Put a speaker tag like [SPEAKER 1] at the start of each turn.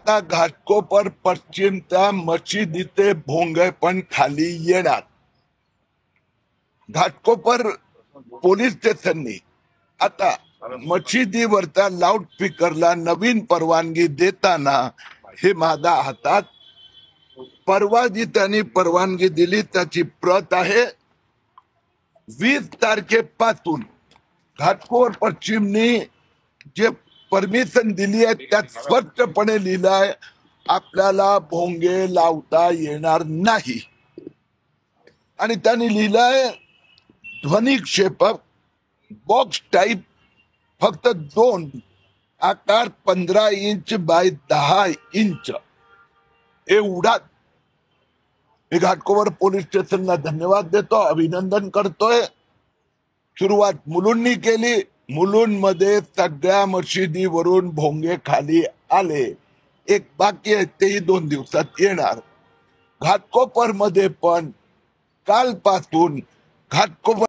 [SPEAKER 1] आता घाटकोपर पश्चिमच्या मशिदीचे भोंगे पण खाली येणार। घाटकोपर पोलीस स्टेशननी आता मशिदीवरच्या लाऊडस्पीकरला नवीन परवानगी देताना हे माझ्या हातात परवा जी त्यांनी परवानगी दिली त्याची प्रत आहे। 20 तारखेपासून घाटकोपर पश्चिमनी जे परमिशन दिली आहे त्यात स्पष्टपणे लिहिलंय आपल्याला भोंगे लावता येणार नाही। आणि त्यांनी लिहिलंय ध्वनिक्षेपक बॉक्स टाइप फक्त 2 आकार 15 इंच बाय 10 इंच एवढा। मी घाटकोपर पोलीस स्टेशनला धन्यवाद देतो, अभिनंदन करतोय। सुरुवात मुलुंडनी केली, मुलुंडमध्ये सगळ्या मशिदीवरून भोंगे खाली आले। एक बाकी आहे तेही 2 दिवसात येणार। घाटकोपर मध्ये पण कालपासून घाटकोपर